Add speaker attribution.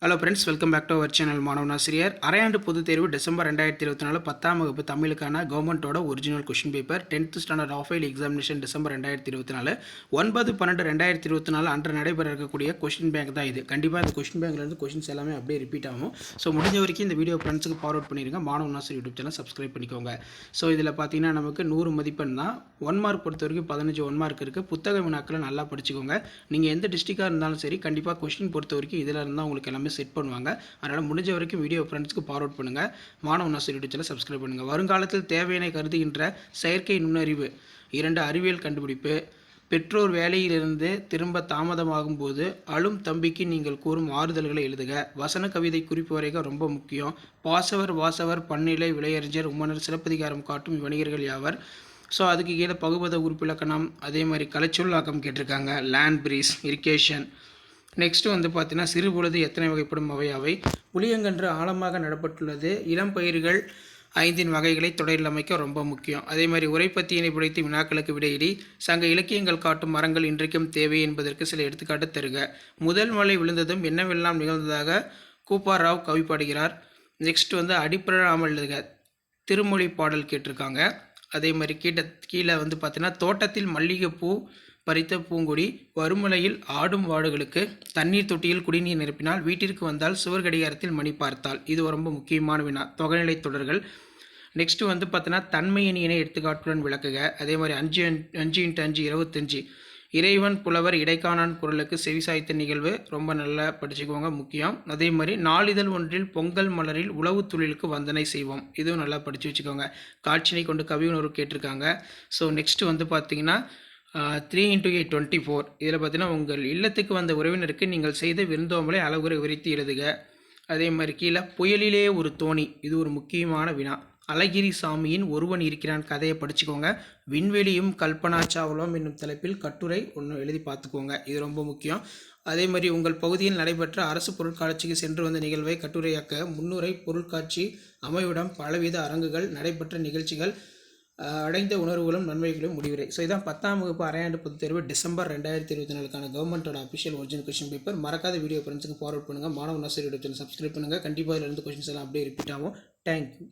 Speaker 1: Hello friends, welcome back to our channel மாணவன் ஆசிரியர். அரையாண்டு பொதுத் தேர்வு டிசம்பர் 2024 10ஆம் வகுப்பு தமிழுக்கான கவர்மெண்ட்டோட original question paper 10th standard half ஃபெயில் எக்ஸாமினேஷன் டிசம்பர் 2024 9/12/2024 அன்று நடைபெற இருக்கக்கூடிய கொஷின் பேங்க் தான் இது. கண்டிப்பாக இந்த கொஷின் பேங்க்லேருந்து கொஷின்ஸ் எல்லாமே அப்படியே ரிப்பீட் ஆகும். ஸோ முடிஞ்ச வரைக்கும் இந்த வீடியோ ஃப்ரெண்ட்ஸுக்கு ஃபார்வர்ட் பண்ணிடுங்க. மாணவன் ஆசிரியர் யூடியூப் சேனல் சப்ஸ்கிரைப் பண்ணிக்கோங்க. ஸோ இதில் பார்த்தீங்கன்னா நமக்கு 100 மதிப்பெண் தான். 1 மார்க் பொறுத்த வரைக்கும் 15 1 மார்க் இருக்குது. புத்தக வினாக்களை நல்லா படிச்சுக்கோங்க. நீங்கள் எந்த டிஸ்ட்ரிக்டாக இருந்தாலும் சரி, கண்டிப்பாக கொஷின் பொறுத்த வரைக்கும் இதில் இருந்தால் உங்களுக்கு எல்லாமே செட் பண்ணுவாங்க. அதனால் முடிஞ்ச வரைக்கும் வீடியோ ஃப்ரெண்ட்ஸ்க்கு ஃபார்வர்ட் பண்ணுங்கள். மாணவன் ஆசிரியர் யூடியூப் சேனல் சப்ஸ்கிரைப் பண்ணுங்கள். வருங்காலத்தில் தேவையான கருதுகின்ற செயற்கை நுண்ணறிவு 2 அறிவியல் கண்டுபிடிப்பு. பெற்றோர் வேலையிலிருந்து திரும்ப தாமதமாகும் போது அழும் தம்பிக்கு நீங்கள் கூறும் ஆறுதல்களை எழுதுக. வசன கவிதை குறிப்பு வரைக்கும் ரொம்ப முக்கியம். பாசவர் வாசவர் பன்னிலை விளையறிஞர் உமனர் சிலப்பதிகாரம் காட்டும் வணிகர்கள் யாவர். ஸோ அதுக்கு கீழே பகுபத உறுப்பிலக்கணம், அதே மாதிரி கலைச்சொல்லாக்கம் கேட்டிருக்காங்க. Land breeze, irrigation. நெக்ஸ்ட்டு வந்து பார்த்தீங்கன்னா சிறுபொழுது எத்தனை வகைப்படும் அவை. புளியங்கன்று ஆழமாக நடப்பட்டுள்ளது. இளம் பயிர்கள் 5 வகைகளை தொடரில் அமைக்க ரொம்ப முக்கியம். அதே மாதிரி உரைப்பத்தியினை புடைத்து வினாக்களுக்கு விடையிடி. சங்க இலக்கியங்கள் காட்டும் மரங்கள் இன்றைக்கும் தேவை என்பதற்கு சில எடுத்துக்காட்டு தருக. முதல் மழை விழுந்ததும் என்னவெல்லாம் நிகழ்ந்ததாக கூப்பா ராவ் கவி பாடுகிறார். நெக்ஸ்ட் வந்து அடிப்படாமல் எழுதுக. திருமொழி பாடல் கேட்டிருக்காங்க. அதே மாதிரி கீழே வந்து பார்த்தீங்கன்னா தோட்டத்தில் மல்லிகைப்பூ பறித்த பூங்கொடி வறுமலையில் ஆடும் வாடுகளுக்கு தண்ணீர் தொட்டியில் குடிநீர் நிரப்பினால் வீட்டிற்கு வந்தால் சுவர் கடிகாரத்தில் மணி பார்த்தால். இது ரொம்ப முக்கியமான வினா. தொகைநிலை தொடர்கள். நெக்ஸ்ட் வந்து பார்த்தீங்கன்னா தன்மையினை எடுத்துக்காட்டுடன் விளக்குக. அதே மாதிரி 5x5 25. இறைவன் புலவர் இடைக்கானான் குரலுக்கு செவிசாய்த்த நிகழ்வு ரொம்ப நல்லா படிச்சுக்கோங்க, முக்கியம். அதே மாதிரி நாளிதழ் ஒன்றில் பொங்கல் மலரில் உழவு தொழிலுக்கு வந்தனை செய்வோம். இதுவும் நல்லா படித்து வச்சுக்கோங்க. காட்சினை கொண்டு கவி உணர்வு கேட்டிருக்காங்க. ஸோ நெக்ஸ்ட் வந்து பார்த்தீங்கன்னா 3x8 24. இதில் பார்த்தீங்கன்னா உங்கள் இல்லத்துக்கு வந்த உறவினருக்கு நீங்கள் செய்த விருந்தோம்பலை அளவுரை விரித்து எழுதுக. அதே மாதிரி கீழே புயலிலே ஒரு தோணி. இது ஒரு முக்கியமான வினா. அழகிரி சாமியின் ஒருவன் இருக்கிறான் கதையை படிச்சுக்கோங்க. விண்வெளியும் கல்பனா சாவ்லாம் என்னும் தலைப்பில் கட்டுரை ஒன்று எழுதி பார்த்துக்கோங்க. இது ரொம்ப முக்கியம். அதே மாதிரி உங்கள் பகுதியில் நடைபெற்ற அரசு பொருட்காட்சிக்கு சென்று வந்த நிகழ்வை கட்டுரையாக்க. முன்னுரை, பொருட்காட்சி, அமைவிடம், பலவித அரங்குகள், நடைபெற்ற நிகழ்ச்சிகள், அடைந்த உணர்வுகளும் நன்மைகளும் முடிவுரை. ஸோ இதான் 10ஆம் வகுப்பு அரையாண்டு பொதுத் தேர்வு டிசம்பர் 2024 கவர்மெண்ட்டோட அஃபிஷியல் ஒரிஜினல் கொஸ்டின் பேப்பர். மறக்காத வீடியோ ஃப்ரெண்ட்ஸுக்கு ஃபார்வர்ட் பண்ணுங்கள். மாணவன் ஆசிரியர் யூடியூப் சேனல் சப்ஸ்கிரைப் பண்ணுங்கள். கண்டிப்பாக இதில் இருந்து கொஸ்டின்ஸ் எல்லாம் அப்படியே ரிப்பீட் ஆகும். தேங்க்யூ.